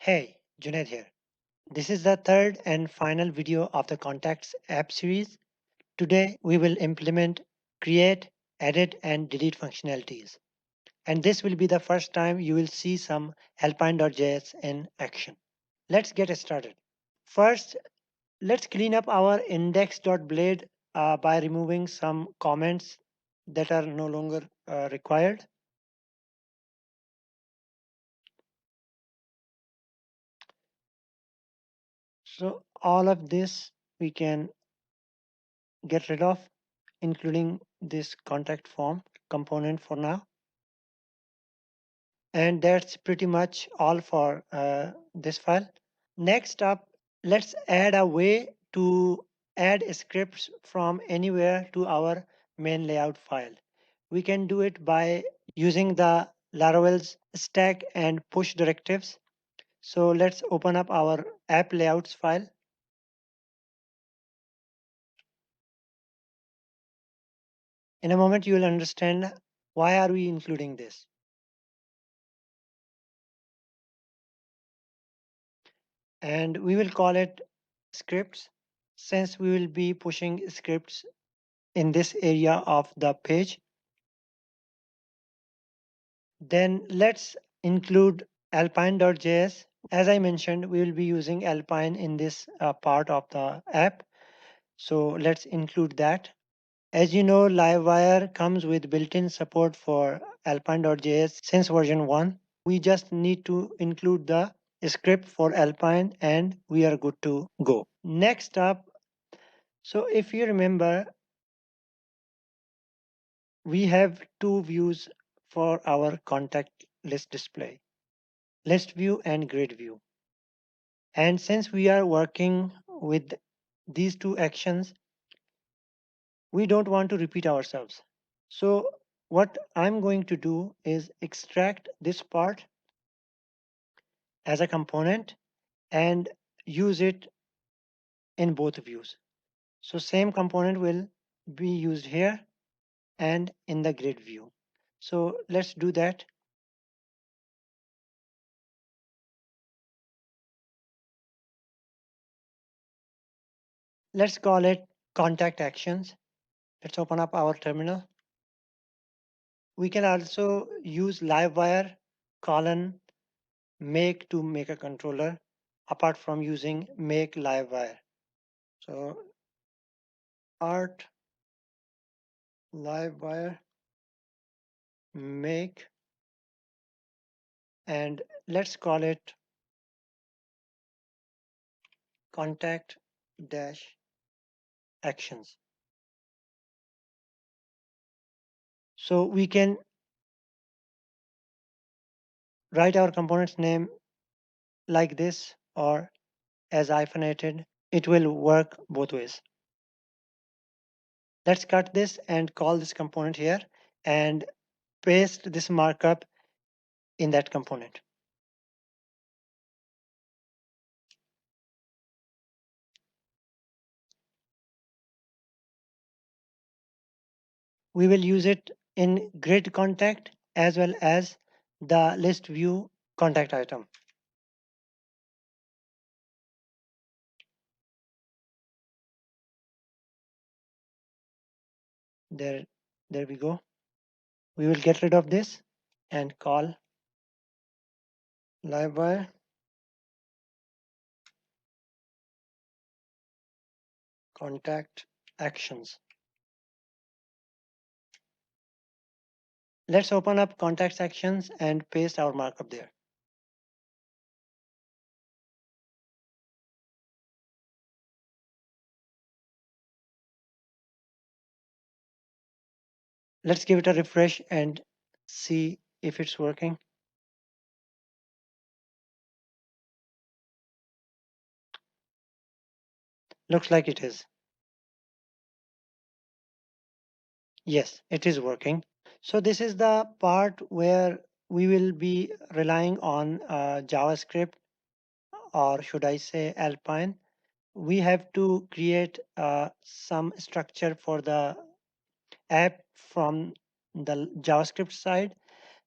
Hey, Junaid here. This is the third and final video of the Contacts app series. Today we will implement create, edit and delete functionalities. And this will be the first time you will see some alpine.js in action. Let's get started. First, let's clean up our index.blade by removing some comments that are no longer required. So all of this we can get rid of, including this contact form component for now. And that's pretty much all for this file. Next up, let's add a way to add scripts from anywhere to our main layout file. We can do it by using the Laravel's stack and push directives. So let's open up our app layouts file. In a moment, you will understand why are we including this. And we will call it scripts since we will be pushing scripts in this area of the page. Then let's include alpine.js. As I mentioned, we will be using Alpine in this part of the app. So let's include that. As you know, Livewire comes with built-in support for alpine.js since version 1. We just need to include the script for Alpine and we are good to go. Next up, so if you remember, we have two views for our contact list display, list view and grid view. And since we are working with these two actions, we don't want to repeat ourselves. So what I'm going to do is extract this part as a component and use it in both views. So same component will be used here and in the grid view. So let's do that. Let's call it contact actions. Let's open up our terminal. We can also use Livewire colon make to make a controller apart from using make Livewire. So art Livewire make, and let's call it contact dash actions. So we can write our component's name like this or as hyphenated. It will work both ways. Let's cut this and call this component here and paste this markup in that component. We will use it in grid contact as well as the list view contact item. There we go. We will get rid of this and call Livewire contact actions. Let's open up contact actions and paste our markup there. Let's give it a refresh and see if it's working. Looks like it is. Yes, it is working. So this is the part where we will be relying on JavaScript, or should I say Alpine. We have to create some structure for the app from the JavaScript side.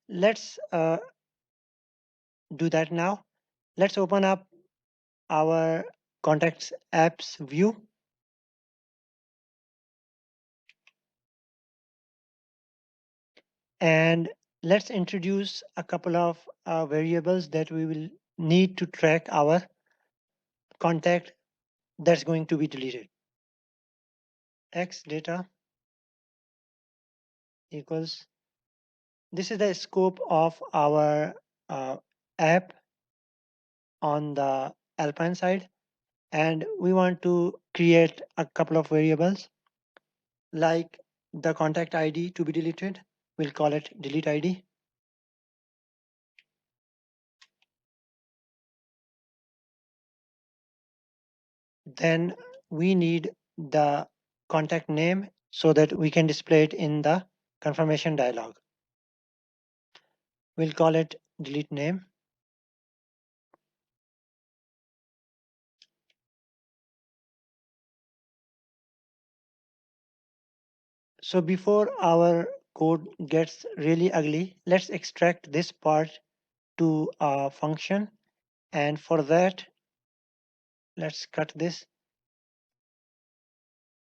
Let's do that now. Let's open up our contacts apps view. And let's introduce a couple of variables that we will need to track our contact that's going to be deleted. X data equals, this is the scope of our app on the Alpine side, and we want to create a couple of variables like the contact ID to be deleted. We'll call it delete ID. Then we need the contact name so that we can display it in the confirmation dialog. We'll call it delete name. So before our code gets really ugly, let's extract this part to a function. And for that, let's cut this.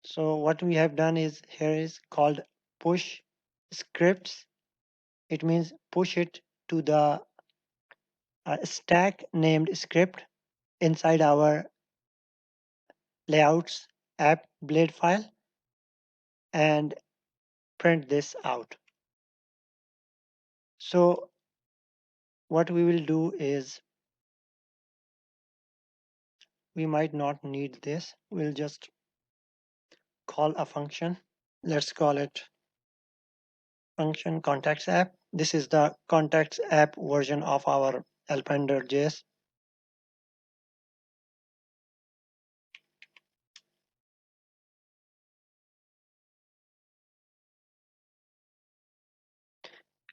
So what we have done is here is called push scripts. It means push it to the stack named script inside our layouts app blade file and print this out. So what we will do is we might not need this. We'll just call a function. Let's call it function contacts app. This is the contacts app version of our alpine.js.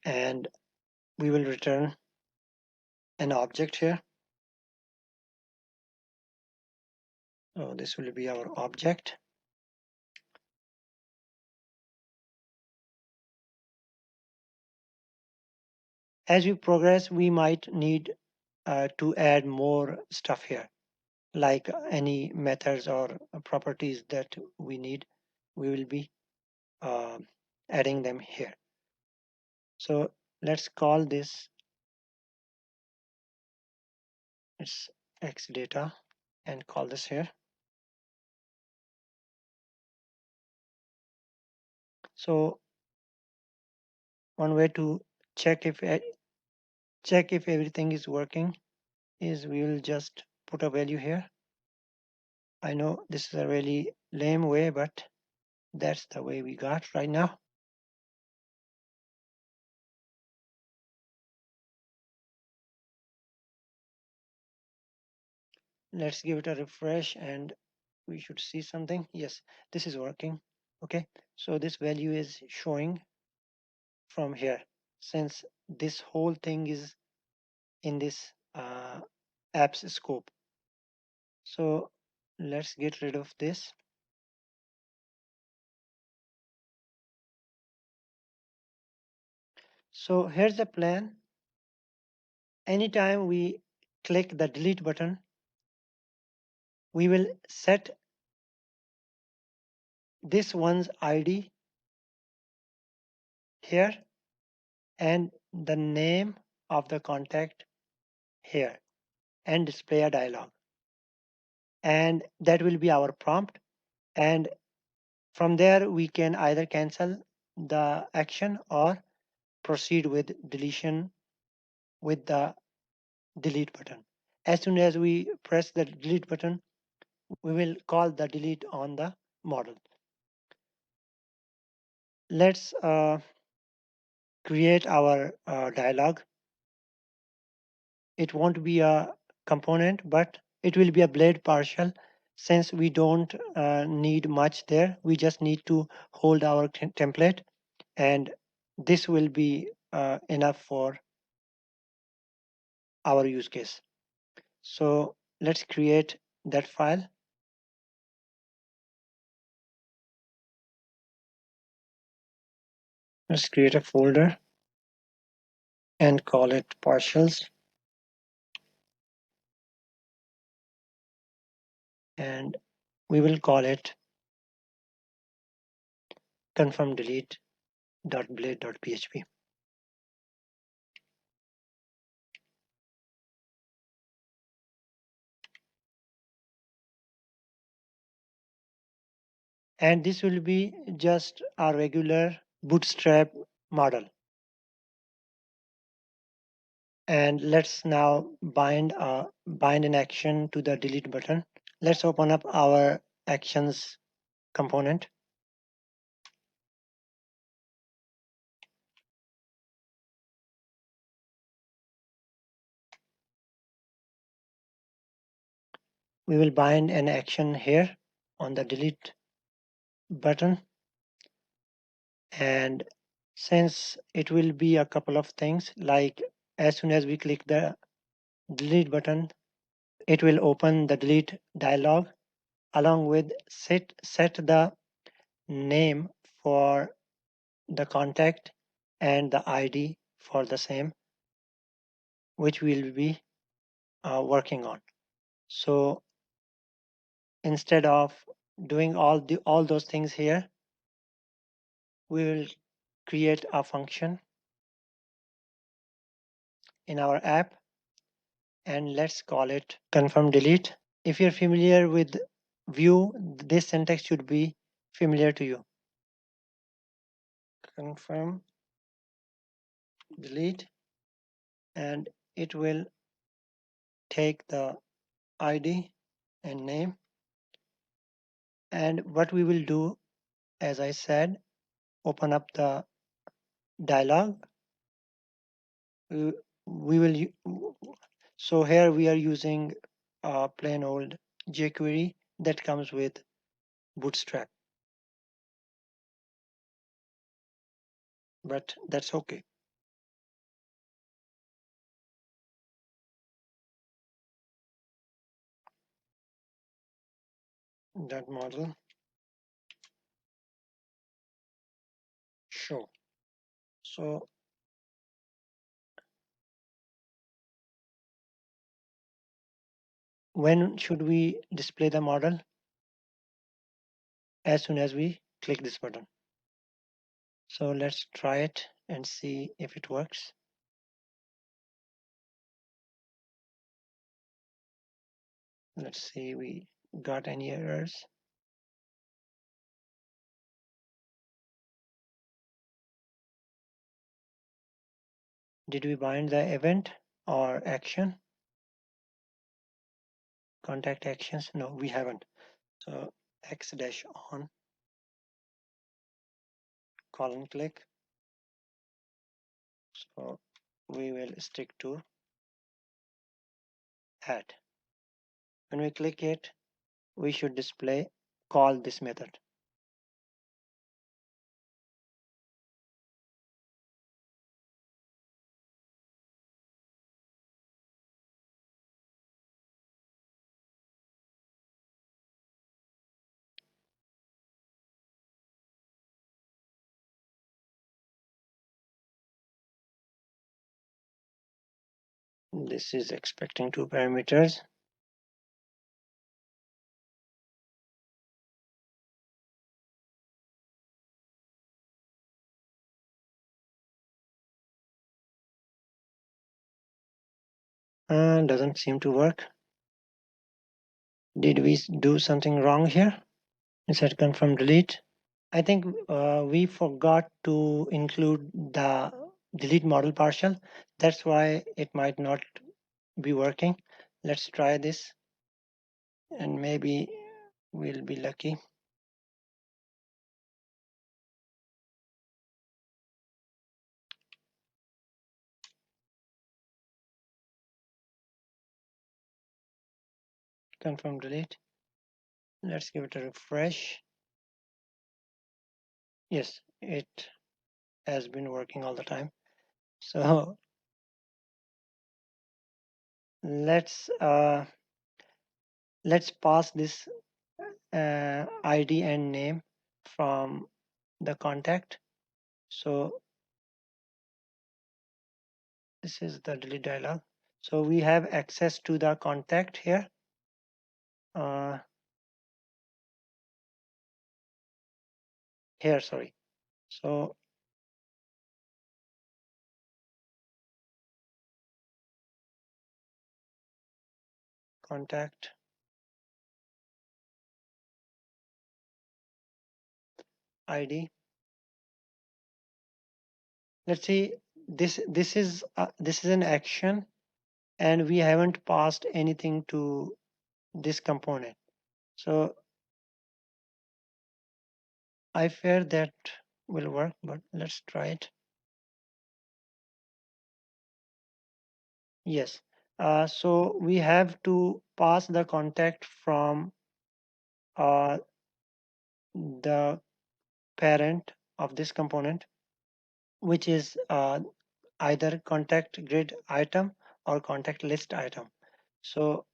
And we will return an object here. So this will be our object. As we progress, we might need to add more stuff here, like any methods or properties that we need. We will be adding them here. So let's call this, it's x data, and call this here. So one way to check if everything is working is we will just put a value here. I know this is a really lame way, but that's the way we got right now. Let's give it a refresh and we should see something. Yes, this is working. Okay, so this value is showing from here since this whole thing is in this apps scope. So let's get rid of this. So here's the plan. Anytime we click the delete button, we will set this one's ID here and the name of the contact here and display a dialog. And that will be our prompt. And from there, we can either cancel the action or proceed with deletion with the delete button. As soon as we press the delete button, we will call the delete on the model. Let's create our dialog. It won't be a component, but it will be a blade partial. Since we don't need much there, we just need to hold our template, and this will be enough for our use case. So let's create that file. Let's create a folder and call it partials. and we will call it confirm delete.blade.php. And this will be just a regular bootstrap model. And let's now bind an action to the delete button. Let's open up our actions component. We will bind an action here on the delete button, and since it will be a couple of things, like as soon as we click the delete button, it will open the delete dialog along with set the name for the contact and the ID for the same, which we'll be working on. So instead of doing all those things here, we will create a function in our app, and let's call it confirm delete. If you're familiar with Vue, this syntax should be familiar to you. Confirm delete, and it will take the ID and name. And what we will do, as I said, open up the dialog. We will so here we are using a plain old jQuery that comes with Bootstrap, but that's okay. That model show. So when should we display the model? As soon as we click this button. So let's try it and see if it works. Let's see we got any errors. Did we bind the event or action? Contact actions? No, we haven't. So x-on colon click. So we will stick to add. When we click it, we should display call this method. This is expecting two parameters. Doesn't seem to work. Did we do something wrong here? Is that confirm delete? I think we forgot to include the delete model partial. That's why it might not be working. Let's try this and maybe we'll be lucky. Confirm delete. Let's give it a refresh. Yes, it has been working all the time. So let's pass this ID and name from the contact. So this is the delete dialog. So we have access to the contact here. here, sorry. So contact ID. Let's see, this is an action, and we haven't passed anything to this component. So I fear that will work, but let's try it. Yes. So we have to pass the contact from the parent of this component, which is either contact grid item or contact list item. So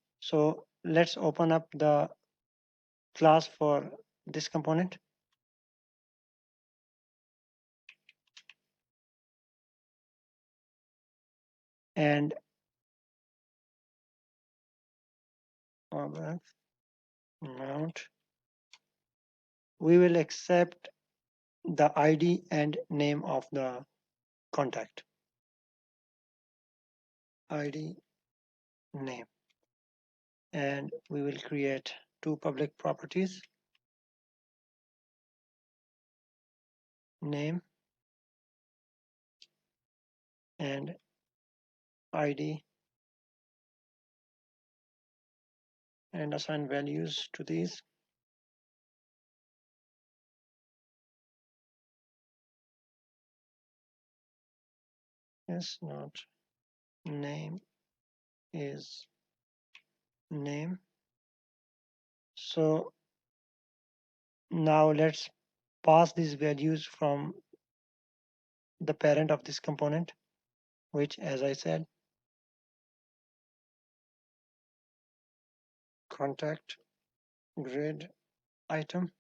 let's open up the class for this component. And mount, we will accept the ID and name of the contact. ID, name. And we will create two public properties, name and ID, and assign values to these. Yes, not name is name. So now let's pass these values from the parent of this component, which, as I said, contact grid item.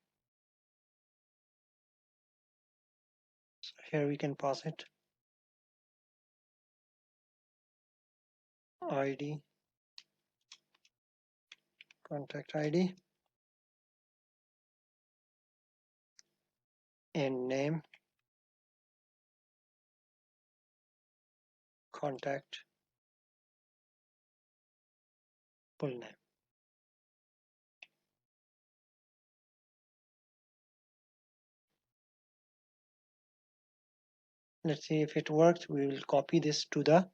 So here we can pass it ID, contact ID, and name, contact full name. Let's see if it works. We will copy this to the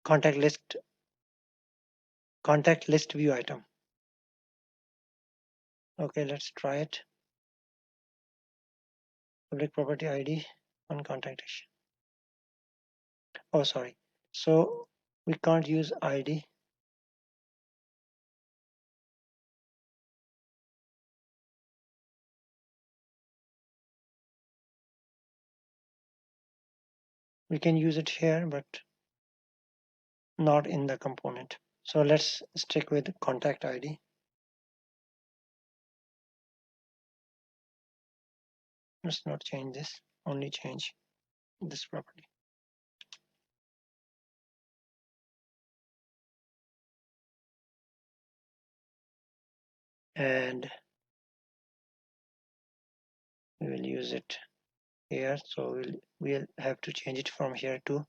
contact list view item. Okay, let's try it. Public property ID on contact action. Oh, sorry. So we can't use ID. We can use it here, but not in the component. So let's stick with contact ID. Let's not change this, only change this property. And we will use it here. So we'll have to change it from here to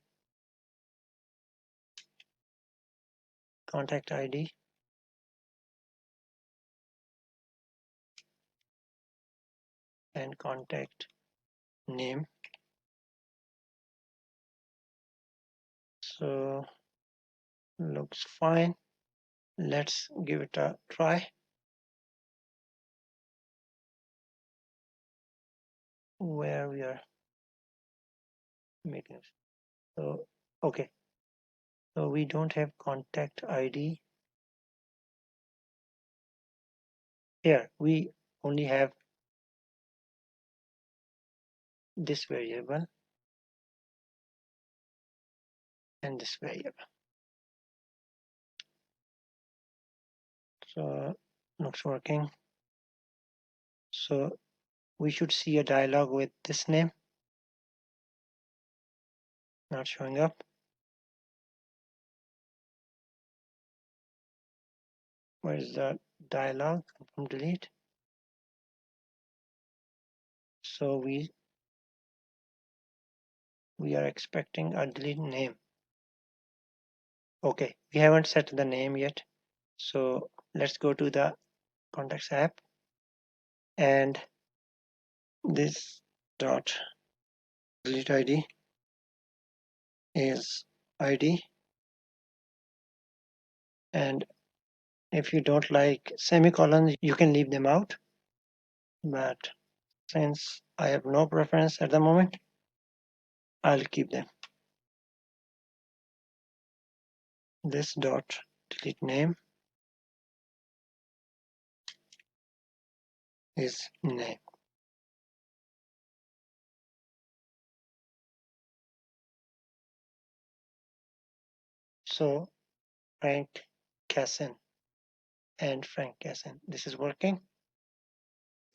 contact ID and contact name. So looks fine. Let's give it a try. Where we are making it. So okay. So we don't have contact ID here. We only have this variable and this variable. So looks working. So we should see a dialog with this name not showing up. Where is the dialog? Delete. So we are expecting a delete name. Okay, we haven't set the name yet. So let's go to the contacts app, and this dot delete ID is ID. And if you don't like semicolons, you can leave them out. But since I have no preference at the moment, I'll keep them. This dot delete name is name. So Frank Cassin and Frank Cassin. This is working.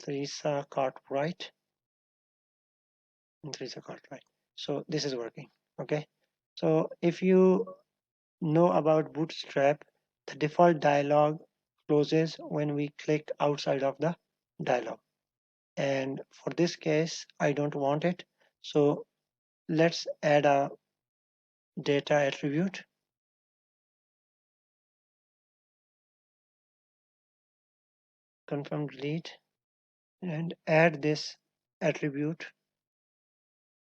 Teresa Cartwright and Teresa Cartwright. So this is working. Okay. So if you know about Bootstrap, the default dialog closes when we click outside of the dialog. And for this case, I don't want it. So let's add a data attribute. Confirm delete and add this attribute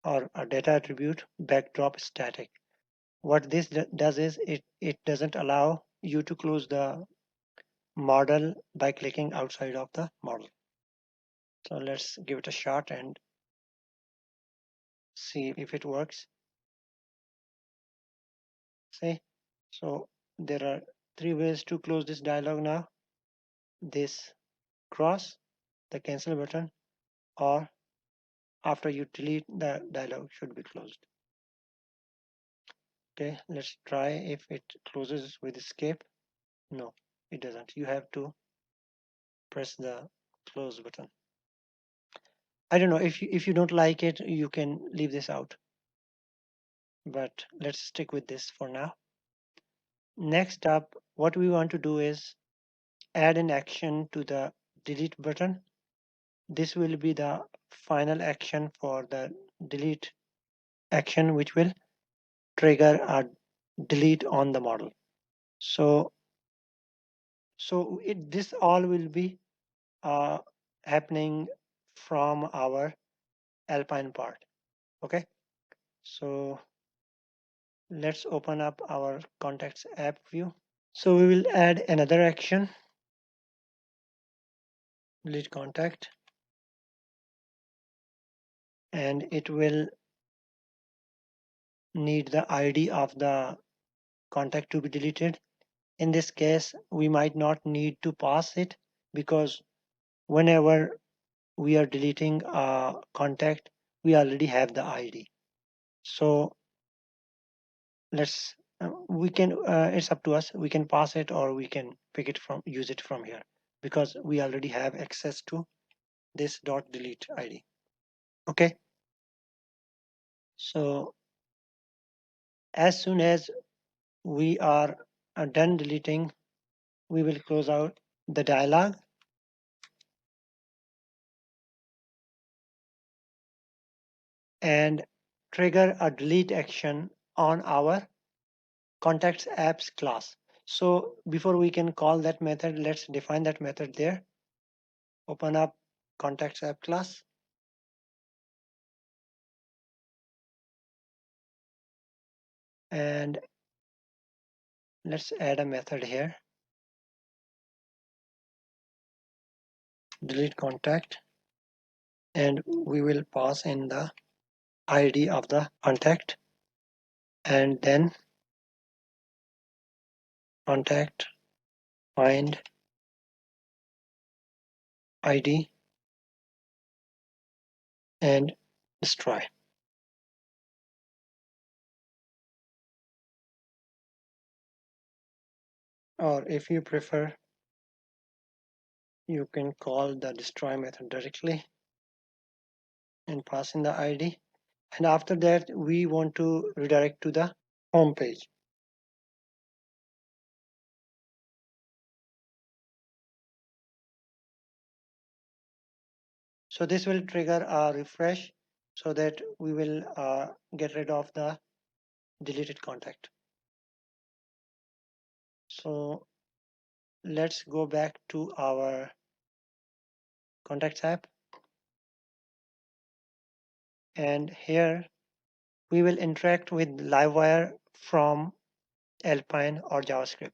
or a data attribute backdrop static. What this does is it doesn't allow you to close the model by clicking outside of the model. So let's give it a shot and see if it works. See, so there are three ways to close this dialog now. This cross, the cancel button, or after you delete, the dialog should be closed. Okay, let's try if it closes with escape. No, it doesn't. You have to press the close button. I don't know, if you don't like it, you can leave this out. But let's stick with this for now. Next up, what we want to do is add an action to the delete button. This will be the final action for the delete action, which will trigger a delete on the model. So this all will be happening from our Alpine part. Okay, so let's open up our contacts app view. So we will add another action, delete contact, and it will need the ID of the contact to be deleted. In this case, we might not need to pass it because whenever we are deleting a contact, we already have the ID. So let's we can it's up to us. We can pass it or we can pick it from use it from here because we already have access to this dot delete ID. Okay. So as soon as we are done deleting, we will close out the dialog and trigger a delete action on our contacts apps class. So before we can call that method, let's define that method there. Open up contacts app class. And let's add a method here. Delete contact. And we will pass in the ID of the contact. And then contact find ID and destroy. Or if you prefer, you can call the destroy method directly and pass in the ID. And after that, we want to redirect to the home page. So this will trigger a refresh so that we will get rid of the deleted contact. So let's go back to our contacts app, and here we will interact with Livewire from Alpine or JavaScript.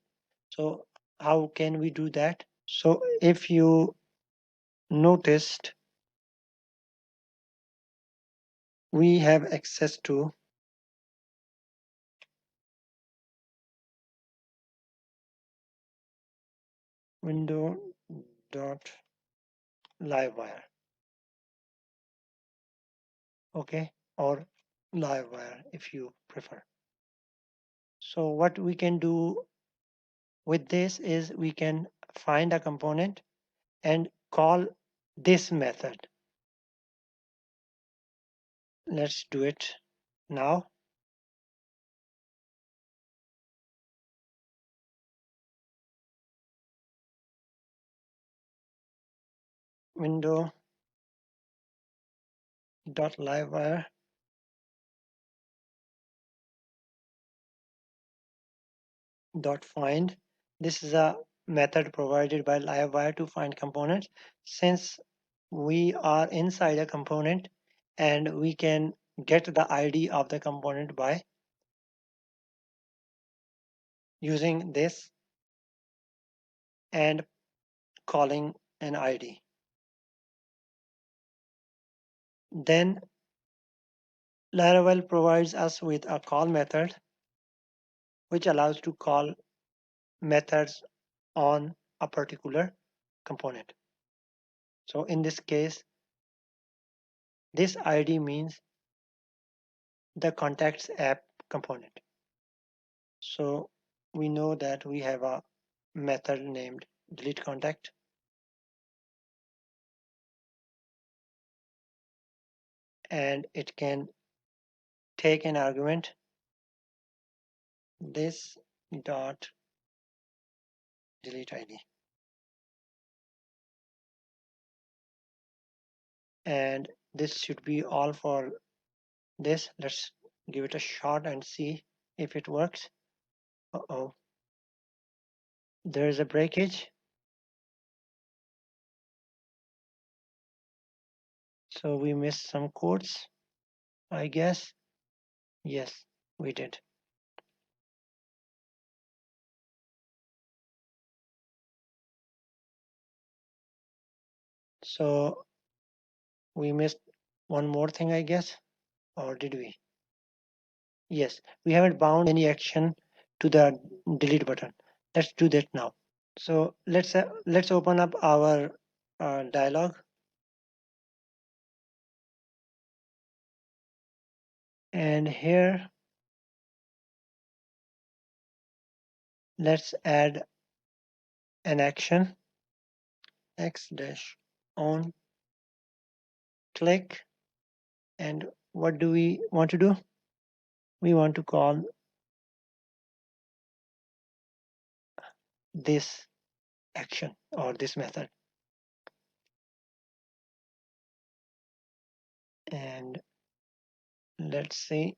So how can we do that? So if you noticed, we have access to window.livewire, okay, or Livewire if you prefer. So what we can do with this is we can find a component and call this method. Let's do it now. Window.livewire .find. This is a method provided by Livewire to find components. Since we are inside a component and we can get the ID of the component by using this and calling an ID. Then Laravel provides us with a call method which allows to call methods on a particular component. So in this case, this ID means the contacts app component. So we know that we have a method named delete contact, and it can take an argument this dot delete ID, and this should be all for this. Let's give it a shot and see if it works. Uh-oh, there is a breakage. So we missed some codes, I guess. Yes, we did. So we missed one more thing, I guess, or did we? Yes, we haven't bound any action to the delete button. Let's do that now. So let's open up our dialog, and here let's add an action x dash on click, and what do we want to do? We want to call this action or this method, and let's see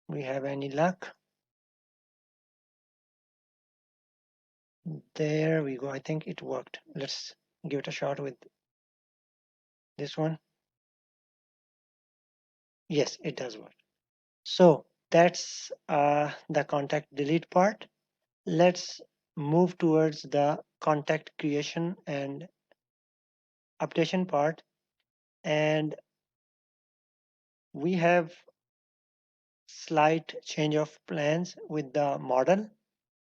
we have any luck. There we go. I think it worked. Let's give it a shot with this one. Yes, it does work. So that's the contact delete part. Let's move towards the contact creation and updation part. And we have slight change of plans with the model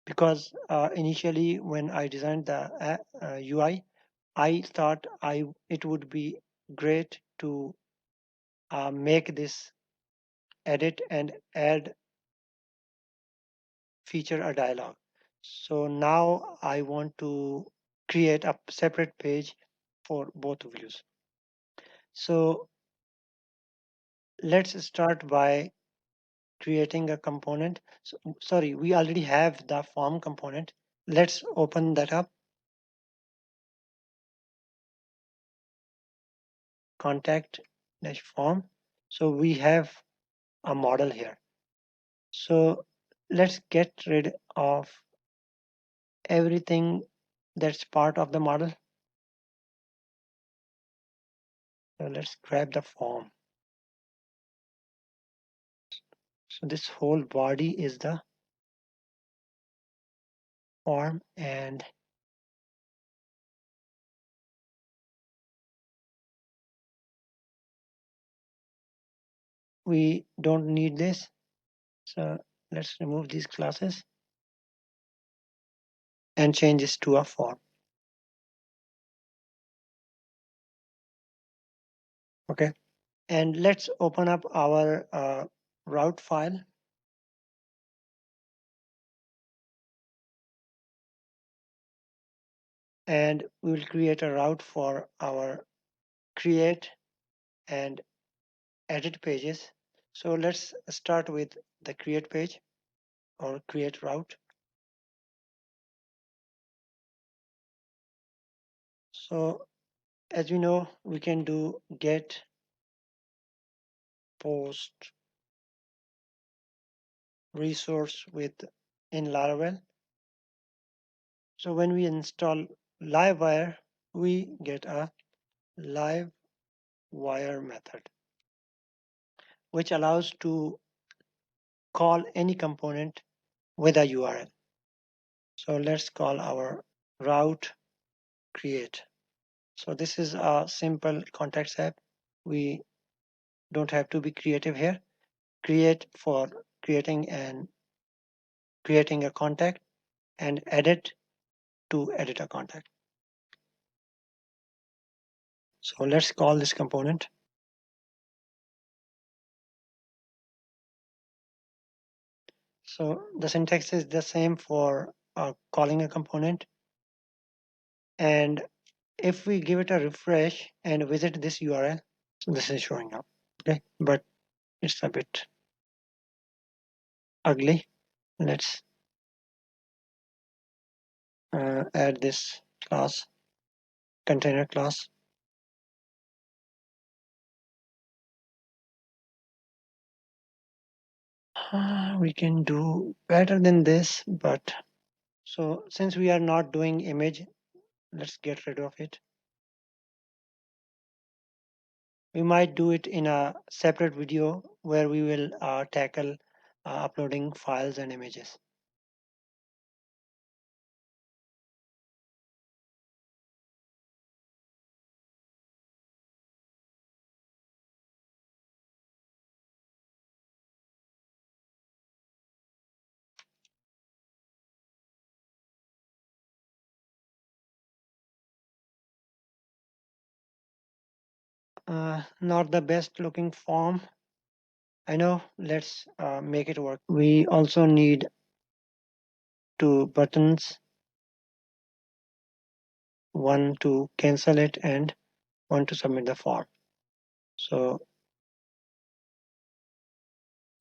because initially when I designed the UI, I thought it would be great to make this edit and add feature a dialog. So now I want to create a separate page for both views. So let's start by creating a component. So, sorry, we already have the form component. Let's open that up. contact dash form. So we have a model here. So let's get rid of everything that's part of the model. So let's grab the form. So this whole body is the form, and we don't need this. So let's remove these classes and change this to a form. Okay. And let's open up our route file. And we will create a route for our create and edit pages. So let's start with the create page or create route. So as we know, we can do get, post, resource with in Laravel. So when we install Livewire, we get a Livewire method, which allows to call any component with a URL. So let's call our route create. So this is a simple contacts app. We don't have to be creative here. Create for creating a contact, and edit to edit a contact. So let's call this component. So the syntax is the same for calling a component. And if we give it a refresh and visit this URL, so this is showing up. Okay, but it's a bit ugly. Let's add this class, container class. We can do better than this, but so since we are not doing image, let's get rid of it. We might do it in a separate video where we will tackle uploading files and images. Not the best looking form, I know. Let's make it work. We also need two buttons, one to cancel it and one to submit the form. So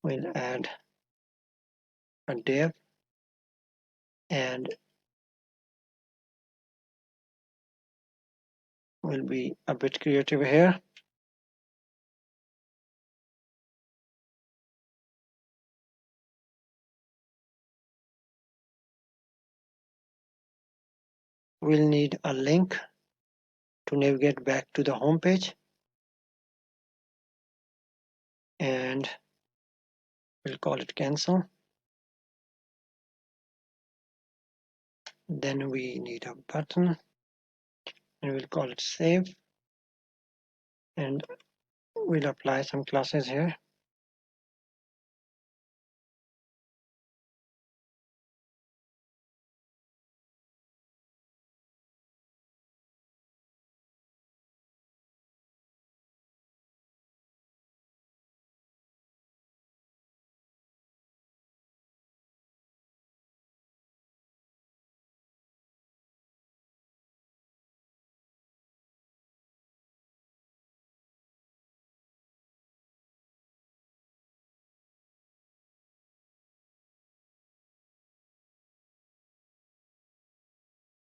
we'll add a div, and we'll be a bit creative here. We'll need a link to navigate back to the home page, and we'll call it cancel. Then we need a button, and we'll call it save, and we'll apply some classes here.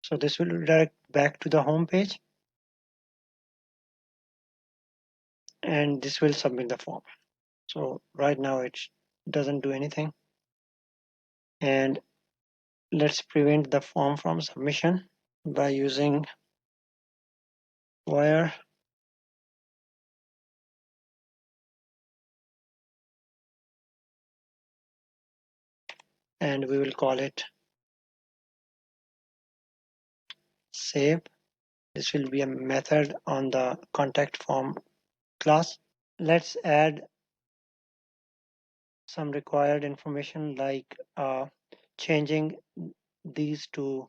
So this will redirect back to the home page. and this will submit the form. So right now it doesn't do anything, and let's prevent the form from submission by using wire, and we will call it save. This will be a method on the contact form class. Let's add some required information like changing these to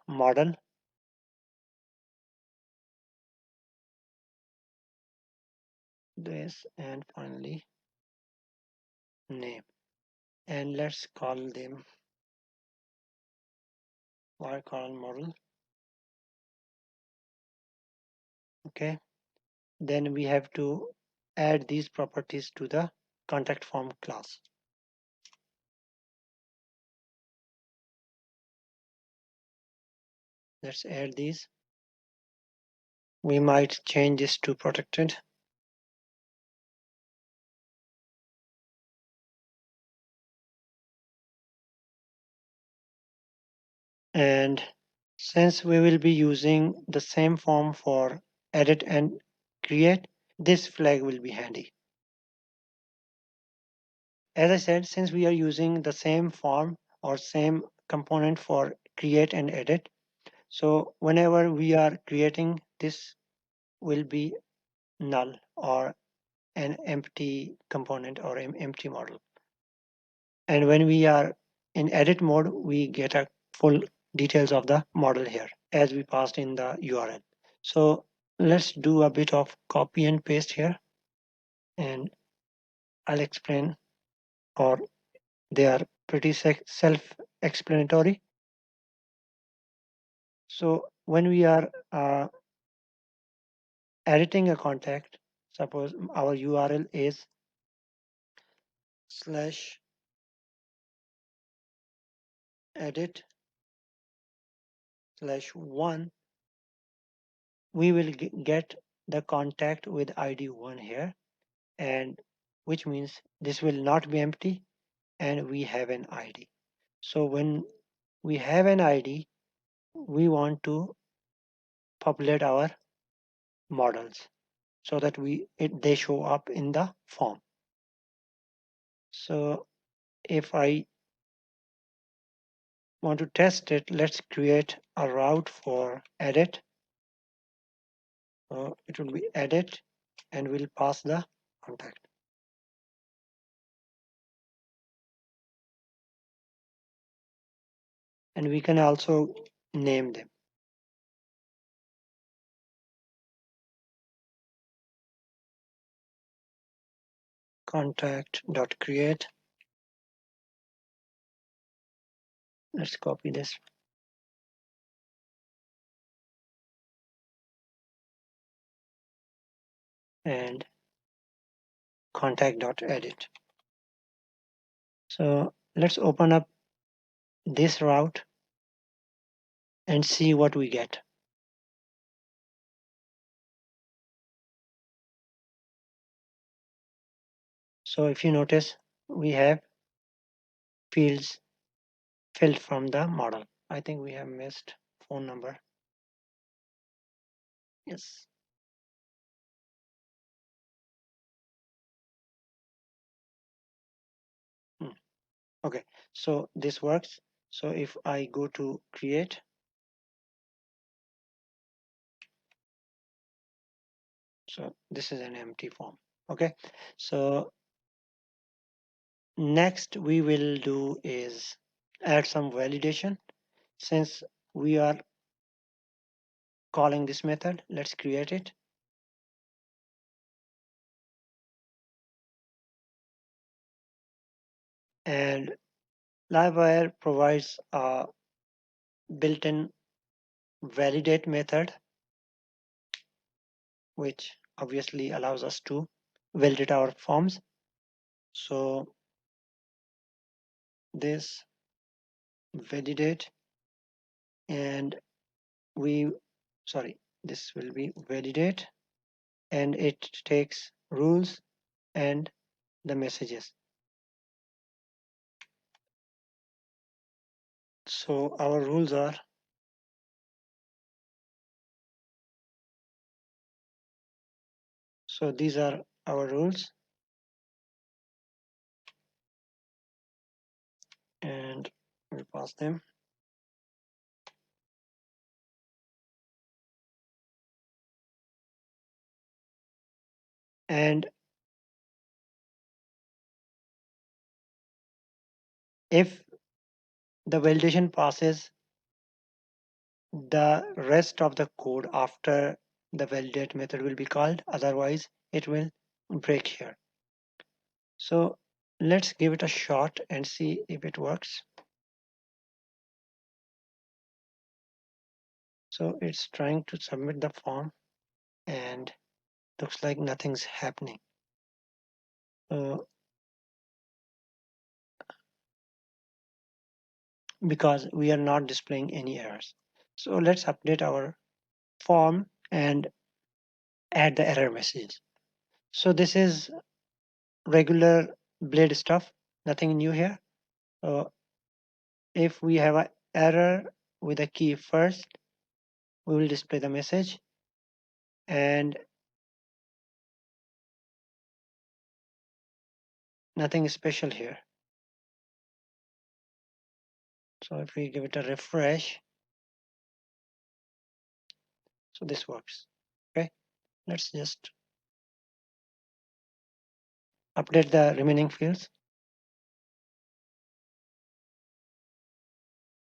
model, this, and finally name. And let's call them wire column model. Okay. Then we have to add these properties to the contact form class. Let's add these. We might change this to protected. And since we will be using the same form for edit and create, this flag will be handy. As I said, since we are using the same form or same component for create and edit, so whenever we are creating, this will be null or an empty component or an empty model. And when we are in edit mode, we get a full details of the model here as we passed in the URL. So let's do a bit of copy and paste here, and I'll explain, or they are pretty self-explanatory. So when we are editing a contact, suppose our URL is slash edit slash one, we will get the contact with ID 1 here, and which means this will not be empty and we have an ID. So when we have an ID, we want to populate our models so that they show up in the form. So if I want to test it, let's create a route for edit. So it will be edit and we'll pass the contact. And we can also name them. Contact.create. Let's copy this. And contact.edit. So let's open up this route and see what we get. So if you notice, we have fields filled from the model. I think we have missed phone number. Yes. Okay, so this works. So if I go to create, so this is an empty form. Okay, so next we will do is add some validation. Since we are calling this method, let's create it. And Livewire provides a built-in validate method, which obviously allows us to validate our forms. So this validate, and this will be validate, and it takes rules and the messages. So our rules are these are our rules, and we'll pass them. And if the validation passes, the rest of the code after the validate method will be called, otherwise it will break here. So let's give it a shot and see if it works. So it's trying to submit the form and looks like nothing's happening. Because we are not displaying any errors. So let's update our form and add the error messages. So this is regular Blade stuff, nothing new here. If we have an error with a key first, we will display the message, and nothing special here. So if we give it a refresh, so this works. Okay, let's just update the remaining fields.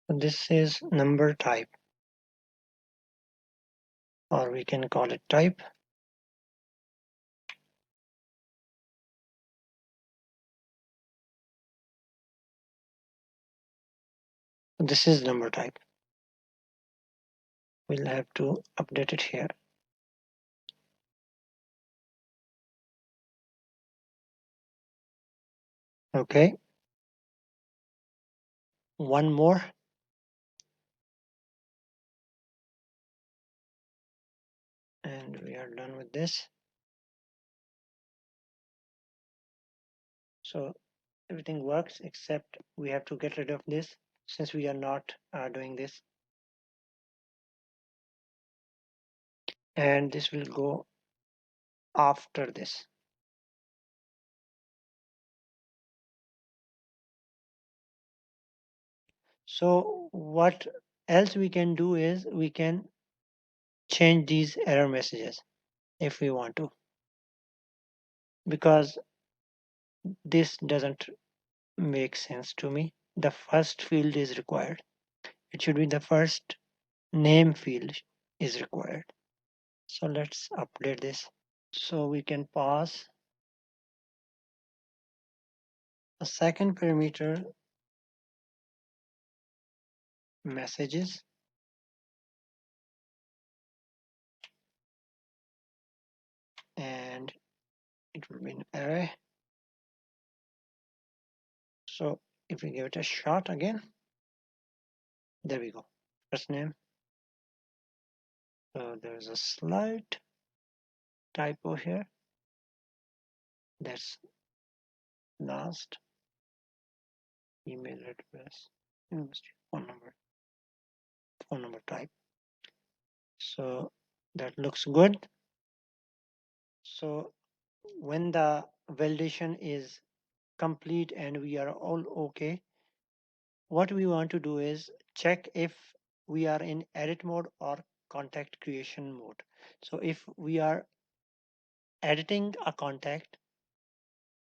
So this is number type, or we can call it type. This is number type. We'll have to update it here. Okay. One more. And we are done with this. So everything works except we have to get rid of this since we are not doing this. And this will go after this. So what else we can do is we can change these error messages if we want to, because this doesn't make sense to me. The first field is required. It should be the first name field is required. So let's update this. So we can pass a second parameter, messages, and it will be an array. So if we give it a shot again, there we go. First name. So there's a slight typo here. That's last. Email address. Phone number type. So that looks good. So when the validation is complete and we are all okay, what we want to do is check if we are in edit mode or contact creation mode. So if we are editing a contact,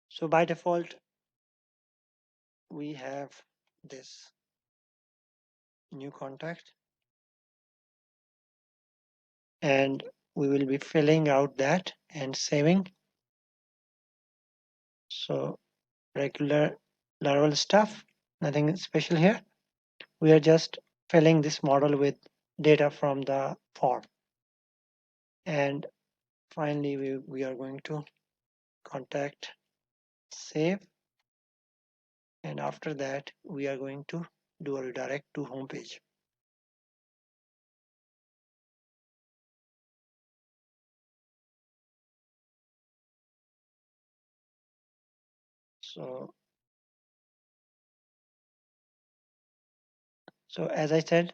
so by default we have this new contact, and we will be filling out that and saving. So regular Laravel stuff, nothing special here. We are just filling this model with data from the form. And finally, we are going to contact save. And after that, we are going to do a redirect to home page. So as I said,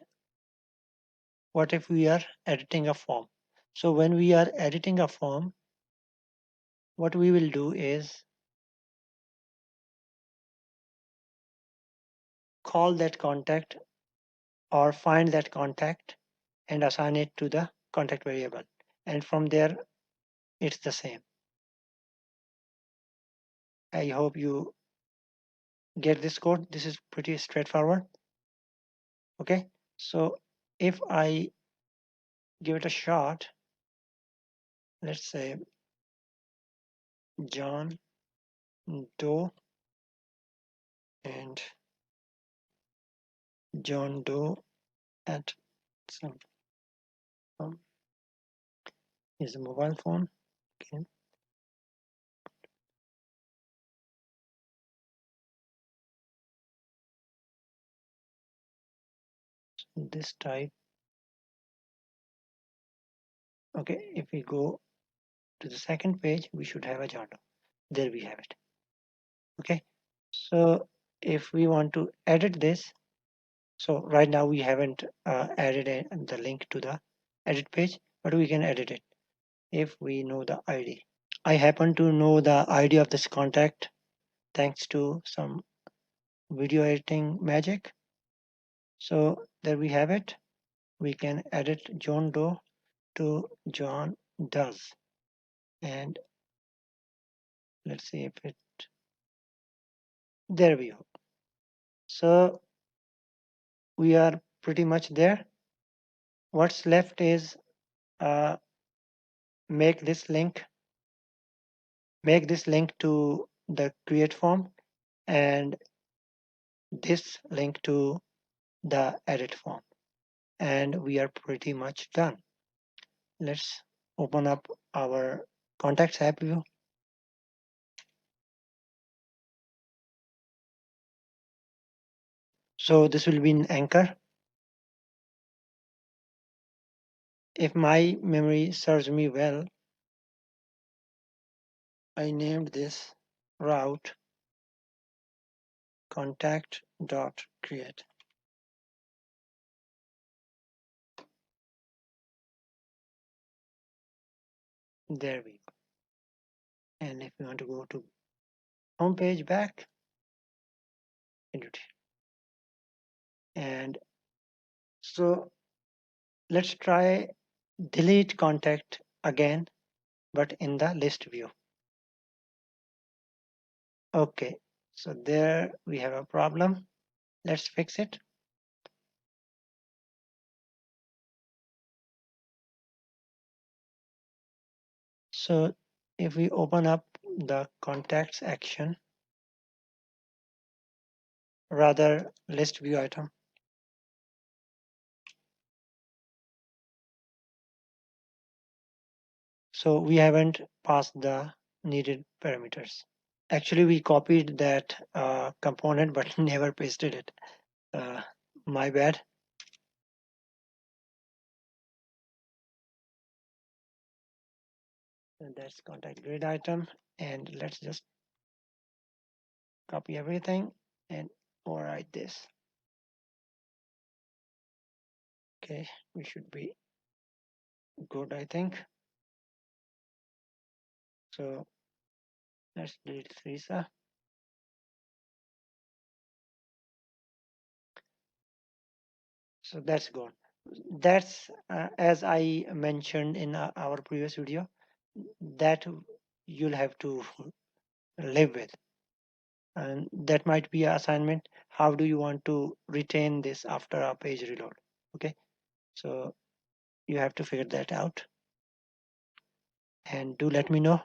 what if we are editing a form? So when we are editing a form, what we will do is call that contact or find that contact and assign it to the contact variable. And from there, it's the same. I hope you get this code. This is pretty straightforward. Okay. So if I give it a shot, let's say John Doe and John Doe at some is a mobile phone. Okay. So this type. Okay. If we go to the second page, we should have a John Doe. There we have it. Okay. So if we want to edit this, so right now we haven't added the link to the edit page, but we can edit it if we know the ID. I happen to know the ID of this contact thanks to some video editing magic. So there we have it. We can edit John Doe to John Does. And let's see if it, there we go. So we are pretty much there. What's left is make this link to the create form and this link to the edit form, and we are pretty much done. Let's open up our contacts app view. So this will be in Anchor. If my memory serves me well, I named this route contact.create. There we go. And if we want to go to home page back, and so let's try delete contact again, but in the list view. Okay, so there we have a problem. Let's fix it. So if we open up the contacts action, rather list view item, so we haven't passed the needed parameters. Actually, we copied that component but never pasted it. My bad. And that's contact grid item, and let's just copy everything and overwrite this. Okay, we should be good, I think. So let's delete Teresa. So that's gone. That's as I mentioned in our previous video, that you'll have to live with, and that might be an assignment. How do you want to retain this after a page reload? Okay, so you have to figure that out, and do let me know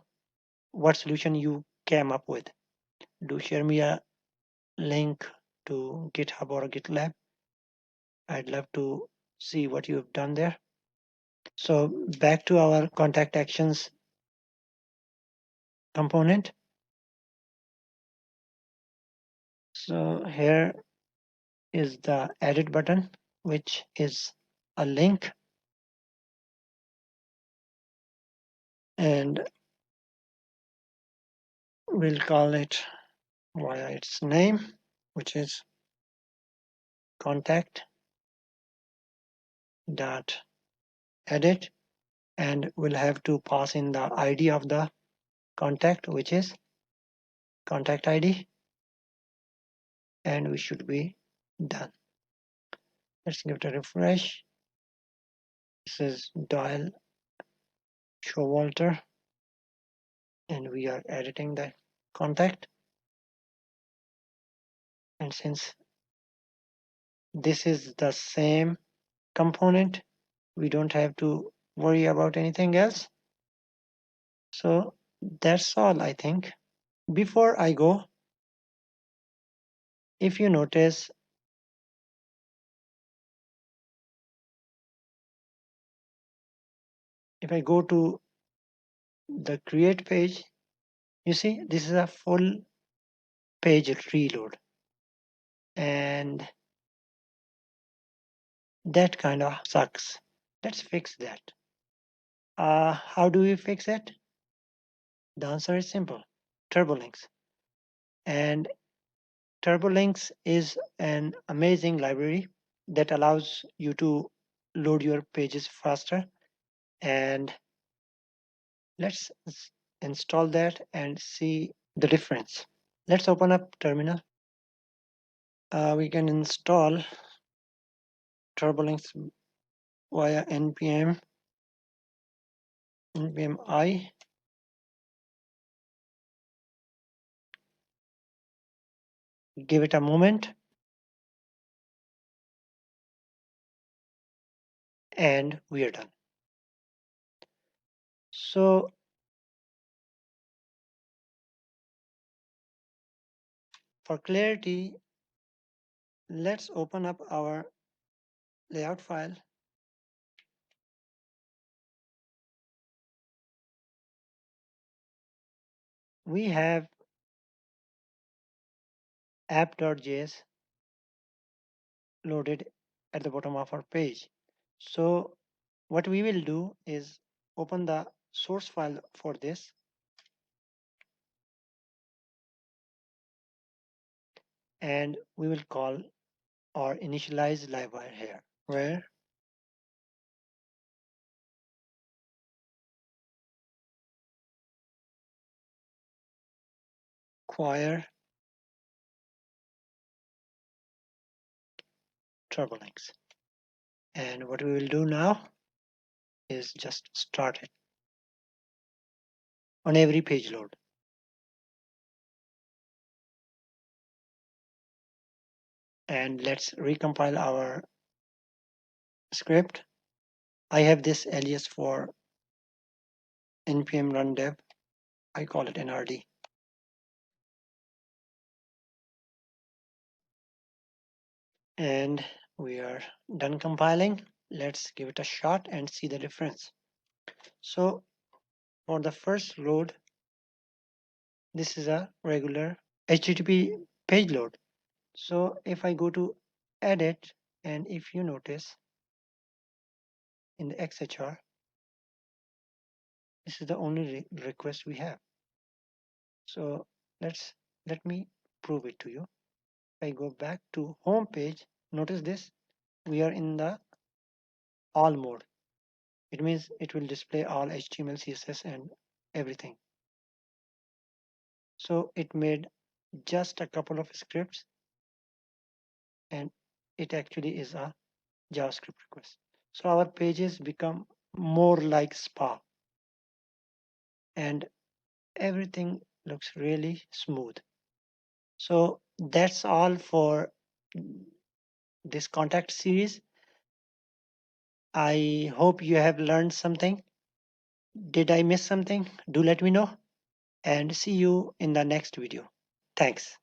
what solution you came up with. Do share me a link to GitHub or GitLab. I'd love to see what you've done there. So back to our contact actions component. So here is the edit button, which is a link, and we'll call it via its name, which is contact dot edit, and we'll have to pass in the ID of the contact, which is contact ID, and we should be done. Let's give it a refresh. This is dial Showalter, and we are editing the contact. And since this is the same component, we don't have to worry about anything else. So that's all, I think. Before I go, if you notice, if I go to the create page, you see this is a full page reload, and that kind of sucks. Let's fix that. How do we fix it? The answer is simple: Turbolinks. And Turbolinks is an amazing library that allows you to load your pages faster. And let's install that and see the difference. Let's open up terminal. We can install Turbolinks via npm I. Give it a moment, and we are done. So for clarity, let's open up our layout file. We have app.js loaded at the bottom of our page. So what we will do is open the source file for this, and we will call or initialize Livewire here, where acquire Turbolinks. And what we will do now is just start it on every page load. And let's recompile our script. I have this alias for npm run dev. I call it nrd. And we are done compiling. Let's give it a shot and see the difference. So for the first load, this is a regular HTTP page load. So if I go to edit, and if you notice in the XHR, this is the only request we have. So let me prove it to you. If I go back to home page, notice this, we are in the all mode. It means it will display all HTML, CSS, and everything. So it made just a couple of scripts, and it actually is a JavaScript request. So our pages become more like spa, and everything looks really smooth. So that's all for this contact series. I hope you have learned something. Did I miss something? Do let me know, and see you in the next video. Thanks.